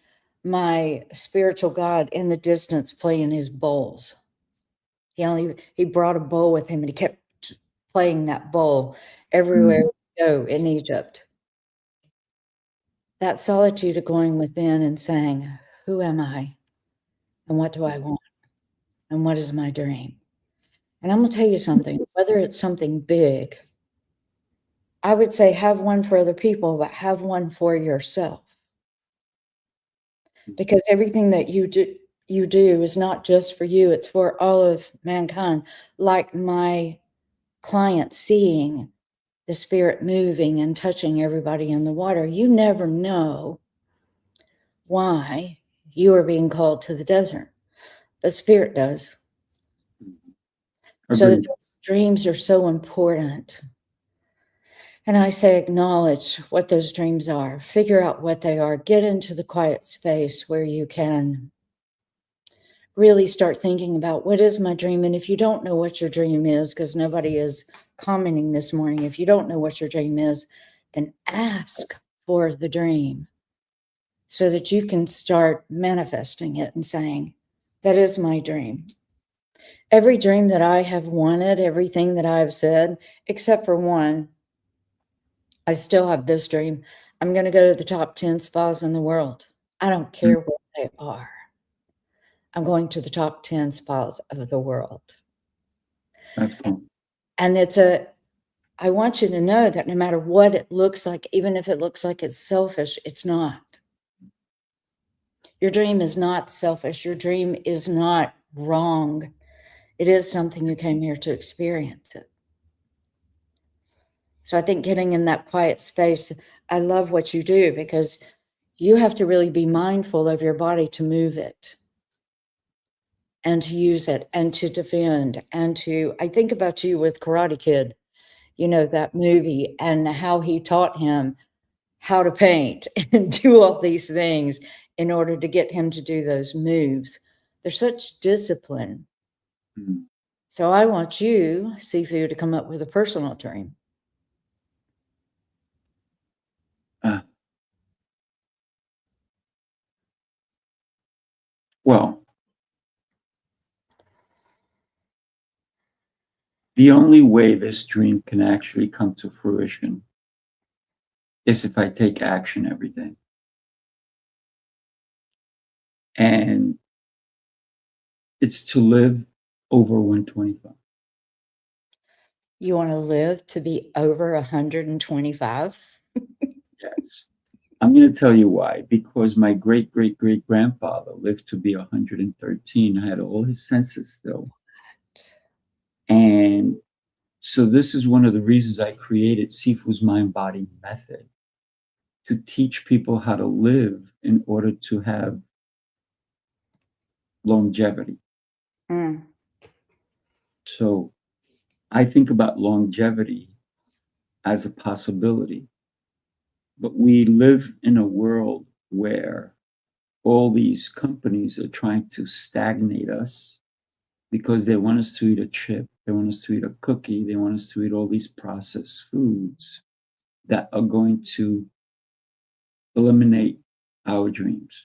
my spiritual God in the distance playing his bowls. He brought a bowl with him and he kept playing that bowl everywhere we go in Egypt. That solitude of going within and saying, "Who am I? And what do I want? And what is my dream?" And I'm going to tell you something, whether it's something big, I would say have one for other people, but have one for yourself. Because everything that you do is not just for you, it's for all of mankind. Like my client seeing the spirit moving and touching everybody in the water. You never know why you are being called to the desert, but spirit does. So Agreed. dreams are so important. And I say, acknowledge what those dreams are, figure out what they are, get into the quiet space where you can really start thinking about what is my dream. And if you don't know what your dream is, because nobody is commenting this morning, if you don't know what your dream is, then ask for the dream so that you can start manifesting it and saying, that is my dream. Every dream that I have wanted, everything that I've said, except for one, I still have this dream. I'm going to go to the top 10 spas in the world. I don't care what they are. I'm going to the top 10 spas of the world. That's cool. And I want you to know that no matter what it looks like, even if it looks like it's selfish, it's not. Your dream is not selfish. Your dream is not wrong. It is something you came here to experience it. So I think getting in that quiet space, I love what you do because you have to really be mindful of your body to move it and to use it and to defend and to, I think about you with Karate Kid, you know, that movie and how he taught him how to paint and do all these things in order to get him to do those moves. There's such discipline. Mhm. So I want you, Sifu, to come up with a personal dream. Well, the only way this dream can actually come to fruition is if I take action every day. And it's to live over 125. You want to live to be over 125? Yes. I'm going to tell you why. Because my great great great grandfather lived to be 113, had all his senses still. And so this is one of the reasons I created Sifu's Mind Body Method, to teach people how to live in order to have longevity. Mm. So I think about longevity as a possibility. But we live in a world where all these companies are trying to stagnate us because they want us to eat a chip, they want us to eat a cookie, they want us to eat all these processed foods that are going to eliminate our dreams,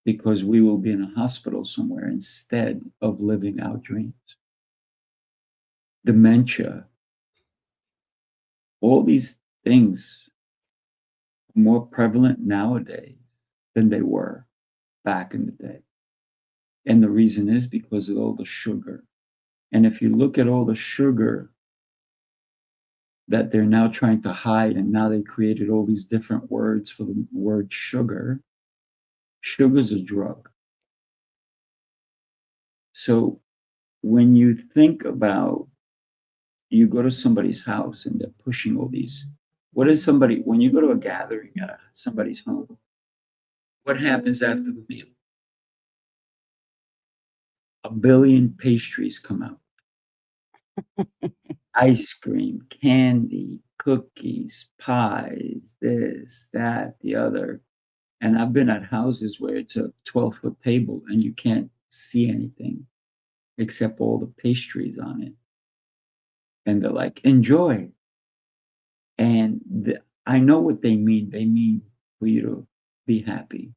because we will be in a hospital somewhere instead of living our dreams. Dementia, all these things are more prevalent nowadays than they were back in the day. And the reason is because of all the sugar. And if you look at all the sugar that they're now trying to hide, and now they created all these different words for the word sugar, sugar's a drug. So when you think about, you go to somebody's house and they're pushing all these, what is somebody, when you go to a gathering at somebody's home, what happens after the meal? A billion pastries come out. Ice cream, candy, cookies, pies, this, that, the other. And I've been at houses where it's a 12-foot table and you can't see anything except all the pastries on it. And they're like, enjoy. And I know what they mean. They mean for you to be happy.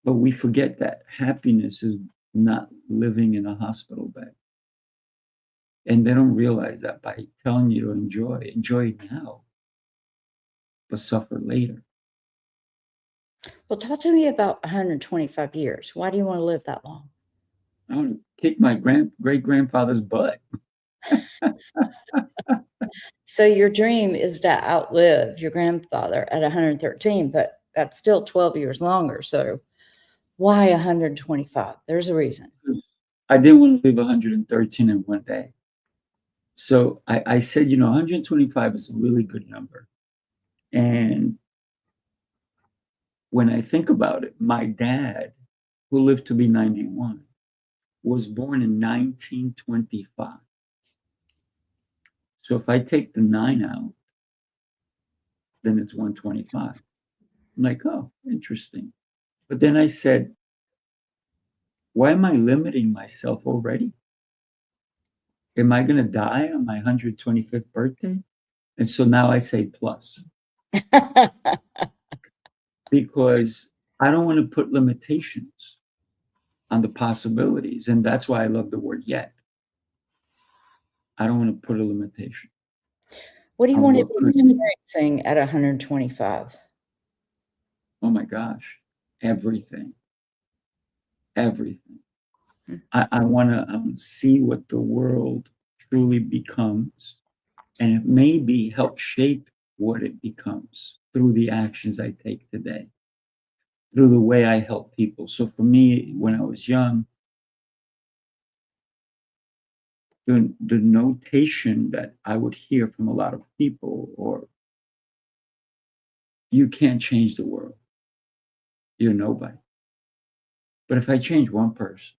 But we forget that happiness is not living in a hospital bed. And they don't realize that by telling you to enjoy now, but suffer later. Well, talk to me about 125 years. Why do you want to live that long? I want to kick my great grandfather's butt. So your dream is to outlive your grandfather at 113, but that's still 12 years longer. So why 125? There's a reason. I didn't want to live 113 in one day. So I said, 125 is a really good number. And when I think about it, my dad, who lived to be 91, was born in 1925. So if I take the 9 out, then it's 125. I'm like, oh, interesting. But then I said, why am I limiting myself already? Am I going to die on my 125th birthday? And so now I say plus, because I don't want to put limitations on the possibilities. And that's why I love the word yet. I don't want to put a limitation. What do you on want to what be could be. experiencing at 125? Oh my gosh, everything. Everything. Hmm. I want to see what the world truly becomes, and it maybe help shape what it becomes through the actions I take today, through the way I help people. So for me, when I was young, the notation that I would hear from a lot of people, or you can't change the world, you're nobody. But if I change one person,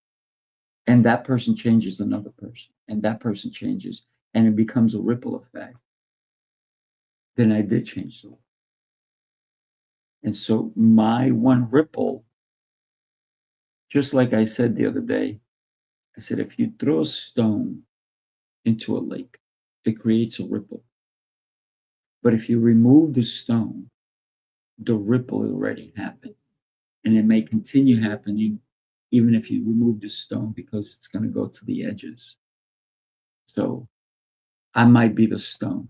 and that person changes another person, and that person changes, and it becomes a ripple effect, then I did change the world. And so my one ripple, just like I said the other day, I said, if you throw a stone into a lake, it creates a ripple. But if you remove the stone, the ripple already happened. And it may continue happening even if you remove the stone, because it's going to go to the edges. So I might be the stone,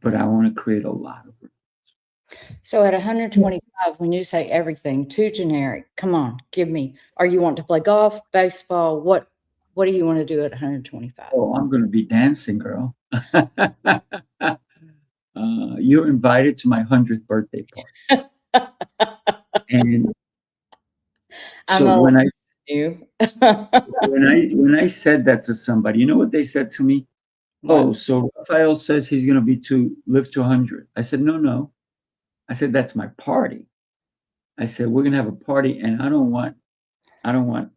but I want to create a lot of ripples. So at 125, when you say everything, too generic, come on, give me. Are you want to play golf, baseball? What do you want to do at 125? Oh, I'm going to be dancing, girl. You're invited to my 100th birthday party. And I'm so old when I you. when I said that to somebody, you know what they said to me? What? Oh, so Raphael says he's going to live to 100. I said, no. I said, that's my party. I said, we're going to have a party, and I don't want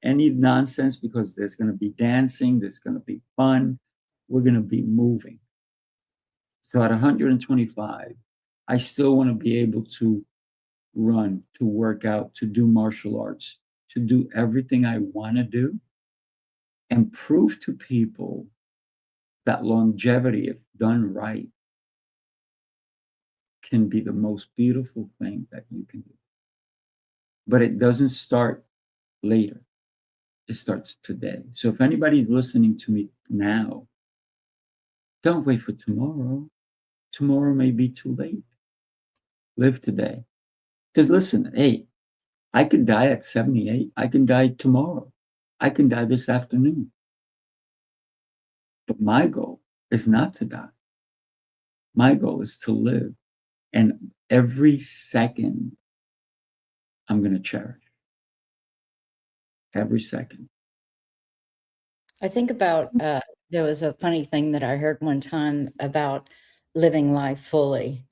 any nonsense, because there's going to be dancing, there's going to be fun, we're going to be moving. So at 125, I still want to be able to run, to work out, to do martial arts, to do everything I want to do, and prove to people that longevity, if done right, can be the most beautiful thing that you can do. But it doesn't start later. It starts today. So if anybody's listening to me now, don't wait for tomorrow. Tomorrow may be too late. Live today. Because listen, hey, I could die at 78. I can die tomorrow. I can die this afternoon. But my goal is not to die. My goal is to live. And every second, I'm going to cherish. Every second. I think about there was a funny thing that I heard one time about living life fully.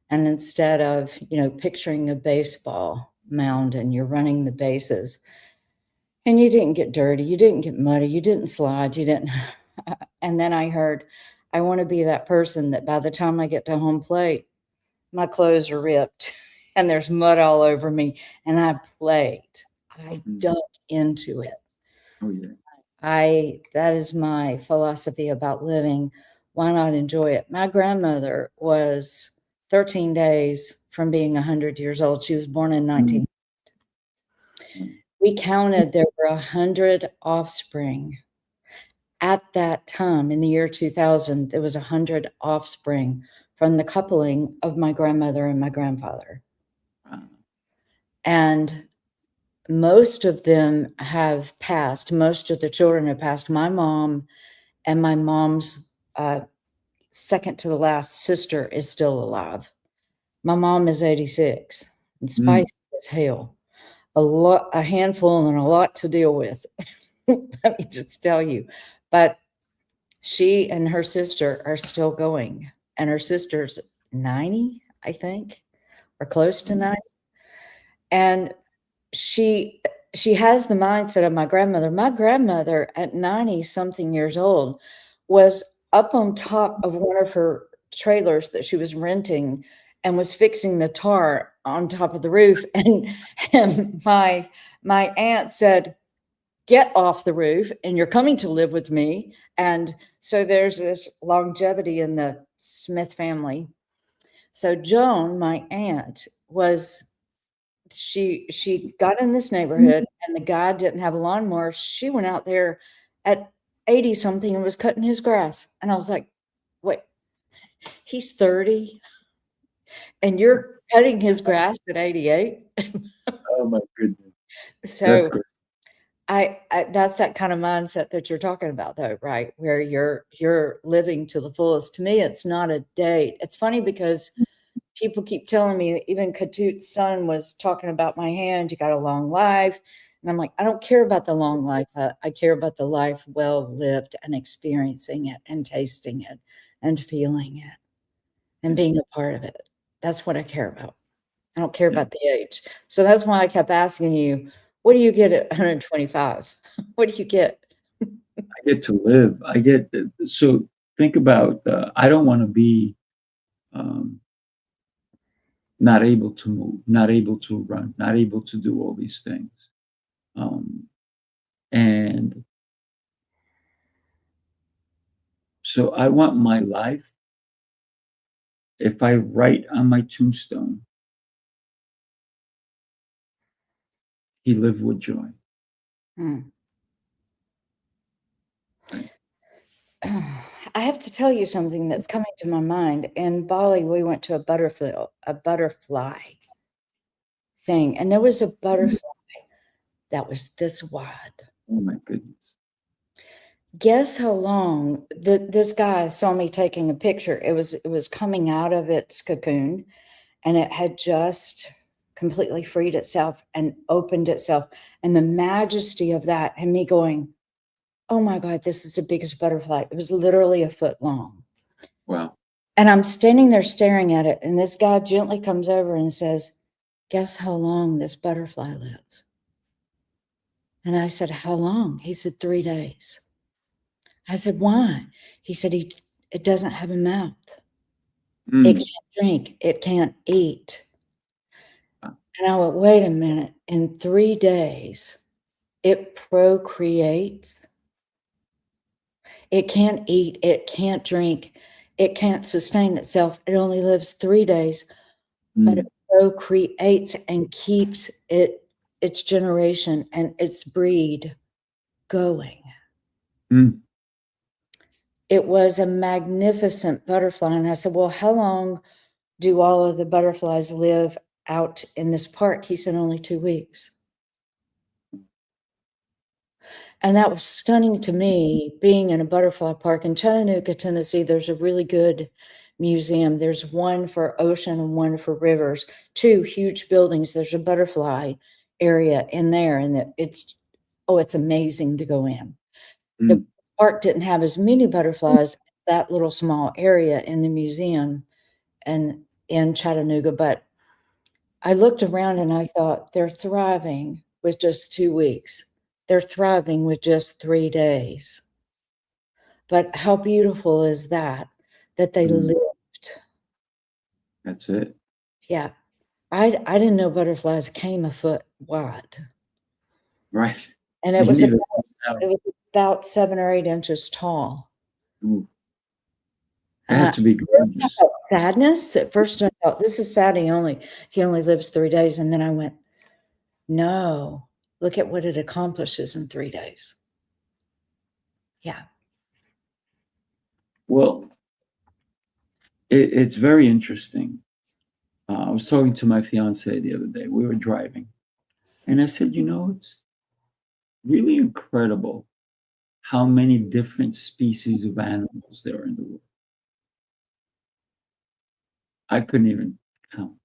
And instead of, picturing a baseball mound and you're running the bases and you didn't get dirty, you didn't get muddy, you didn't slide, you didn't. And then I heard, I want to be that person that by the time I get to home plate, my clothes are ripped and there's mud all over me. And I played, I dug into it. Oh, yeah. That is my philosophy about living. Why not enjoy it? My grandmother was 13 days from being 100 years old. She was born in 19. We counted there were 100 offspring. At that time, in the year 2000, there was 100 offspring from the coupling of my grandmother and my grandfather. Wow. And most of them have passed. Most of the children have passed. My mom and my mom's second to the last sister is still alive. My mom is 86 and spicy as hell. A handful and a lot to deal with. Let me just tell you. But She and her sister are still going, and her sister's 90, I think, or close to 90. And she has the mindset of my grandmother. My grandmother at 90 something years old was up on top of one of her trailers that she was renting and was fixing the tar on top of the roof. And my aunt said, "Get off the roof and you're coming to live with me." And so there's this longevity in the Smith family. So Joan, my aunt, was she got in this neighborhood and the guy didn't have a lawnmower. She went out there at 80 something and was cutting his grass. And I was like, wait, he's 30 and you're cutting his grass at 88? Oh my goodness. So That's I that's that kind of mindset that you're talking about though, right? Where you're living to the fullest. To me, it's not a date. It's funny because people keep telling me, even Katut's son was talking about my hand, you got a long life. And I'm like, I don't care about the long life. I care about the life well lived and experiencing it and tasting it and feeling it and being a part of it. That's what I care about. I don't care about the age. So that's why I kept asking you, what do you get at 125? What do you get? I get to live. So think about, I don't want to be not able to move, not able to run, not able to do all these things. And so I want my life, if I write on my tombstone, he lived with joy. Hmm. I have to tell you something that's coming to my mind. In Bali, we went to a butterfly thing, and there was a butterfly that was this wide. Oh my goodness. Guess how long this guy saw me taking a picture. It was coming out of its cocoon, and it had just completely freed itself and opened itself. And the majesty of that, and me going, "Oh my God, this is the biggest butterfly." It was literally a foot long. Wow. And I'm standing there staring at it, and this guy gently comes over and says, "Guess how long this butterfly lives?" And I said, "How long?" He said, 3 days. I said, "Why?" He said, it doesn't have a mouth. It can't drink. It can't eat. And I went, wait a minute. In 3 days, it procreates. It can't eat. It can't drink. It can't sustain itself. It only lives 3 days, but it procreates and keeps its generation and its breed going. It was a magnificent butterfly. And I said, "Well, how long do all of the butterflies live out in this park?" He said, "Only 2 weeks." And that was stunning to me, being in a butterfly park. In Chattanooga, Tennessee, there's a really good museum. There's one for ocean and one for rivers, 2 huge buildings. There's a butterfly area in there, and it's amazing to go in. The park didn't have as many butterflies as that little small area in the museum and in Chattanooga, but I looked around and I thought, they're thriving with just 2 weeks. They're thriving with just 3 days. But how beautiful is that they lived. That's it. Yeah. I didn't know butterflies came a foot wide. Right. And it was about 7 or 8 inches tall. That had to be I gorgeous. felt sadness. At first I thought, this is sad. He only lives 3 days. And then I went, no, look at what it accomplishes in 3 days. Yeah. Well, it's very interesting. I was talking to my fiance the other day. We were driving, and I said, it's really incredible how many different species of animals there are in the world. I couldn't even count.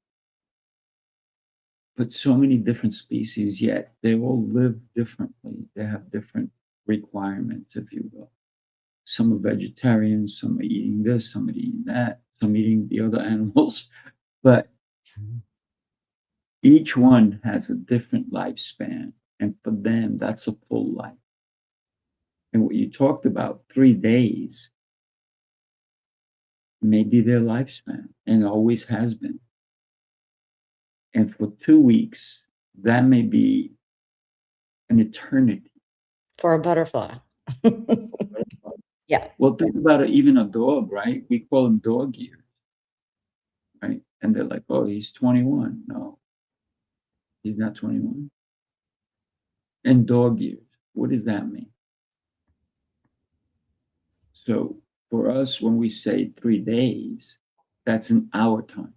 But so many different species, yet they all live differently. They have different requirements, if you will. Some are vegetarians, some are eating this, some are eating that, some eating the other animals. But each one has a different lifespan. And for them, that's a full life. And what you talked about, 3 days, may be their lifespan and always has been. And for 2 weeks, that may be an eternity. For a butterfly. Yeah. Well, think about it, even a dog, right? We call them dog years, right? And they're like, oh, he's 21. No, he's not 21. And dog years, what does that mean? So for us, when we say 3 days, that's in our time,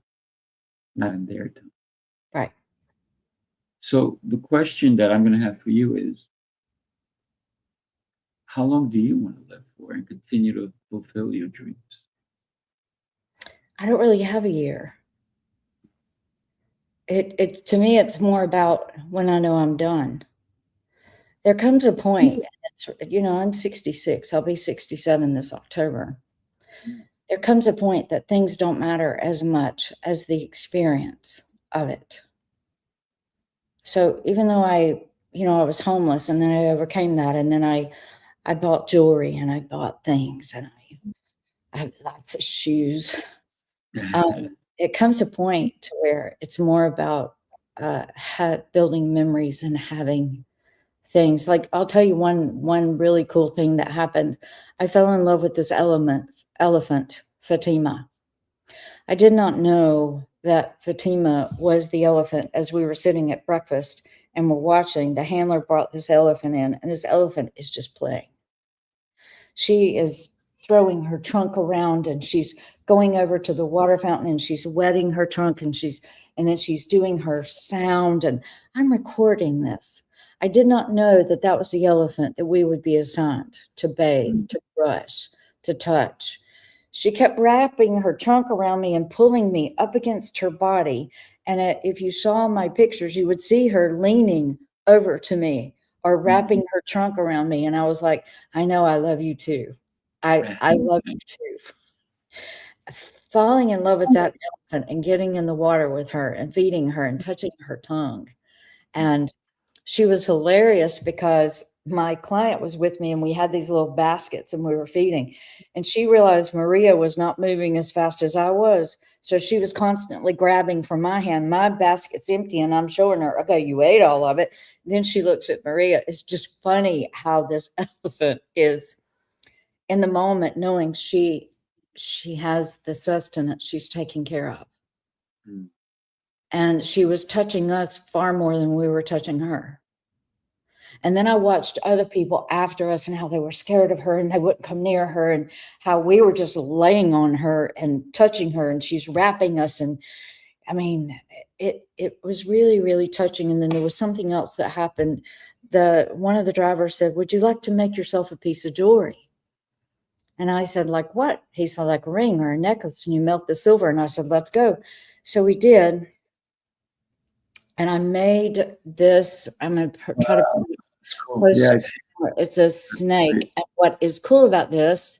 not in their time. Right. So the question that I'm going to have for you is, how long do you want to live for and continue to fulfill your dreams? I don't really have a year. It to me, it's more about when I know I'm done. There comes a point, and it's, I'm 66. I'll be 67 this October. There comes a point that things don't matter as much as the experience of it. So even though I was homeless, and then I overcame that, and then I bought jewelry, and I bought things, and I had lots of shoes. It comes a point to where it's more about building memories and having things. Like, I'll tell you one really cool thing that happened. I fell in love with this elephant, Fatima. I did not know that Fatima was the elephant. As we were sitting at breakfast and we're watching, the handler brought this elephant in, and this elephant is just playing. She is throwing her trunk around, and she's going over to the water fountain, and she's wetting her trunk, and then she's doing her sound, and I'm recording this. I did not know that that was the elephant that we would be assigned to bathe, to brush, to touch. She kept wrapping her trunk around me and pulling me up against her body. And if you saw my pictures, you would see her leaning over to me or wrapping her trunk around me. And I was like, I know, I love you too. I love you too. Falling in love with that elephant and getting in the water with her and feeding her and touching her tongue. And she was hilarious because my client was with me, and we had these little baskets, and we were feeding, and she realized Maria was not moving as fast as I was. So she was constantly grabbing from my hand. My basket's empty, and I'm showing her, okay, you ate all of it. And then she looks at Maria. It's just funny how this elephant is in the moment, knowing she has the sustenance she's taking care of. And she was touching us far more than we were touching her. And then I watched other people after us and how they were scared of her and they wouldn't come near her, and how we were just laying on her and touching her, and she's wrapping us. And I mean, it was really, really touching. And then there was something else that happened. One of the drivers said, would you like to make yourself a piece of jewelry? And I said, like what? He said, like a ring or a necklace, and you melt the silver. And I said, let's go. So we did. And I made this. I'm going to try to Cool. Yes. It's a snake. And what is cool about this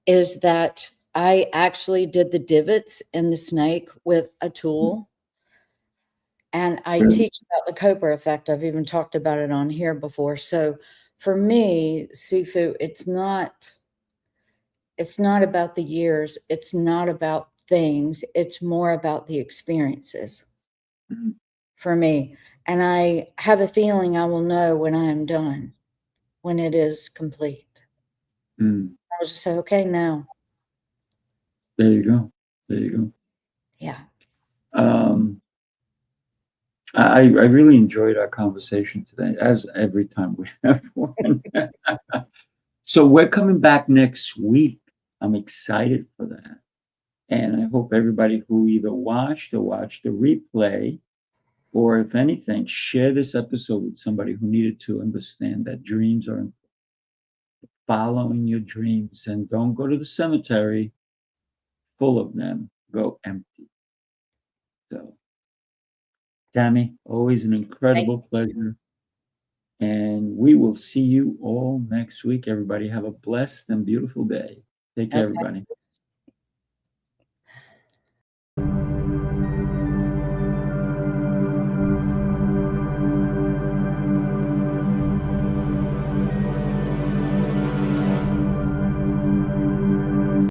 is that I actually did the divots in the snake with a tool. And I teach about the Cooper effect. I've even talked about it on here before. So for me, Sifu, it's not about the years. It's not about things. It's more about the experiences for me. And I have a feeling I will know when I am done, when it is complete. I'll just say, okay, now. There you go. There you go. Yeah. I really enjoyed our conversation today, as every time we have one. So we're coming back next week. I'm excited for that. And I hope everybody who either watched or watched the replay, or if anything, share this episode with somebody who needed to understand that dreams are important. Following your dreams, and don't go to the cemetery full of them. Go empty. So, Tammy, always an incredible pleasure. And we will see you all next week. Everybody have a blessed and beautiful day. Take care, Okay. everybody.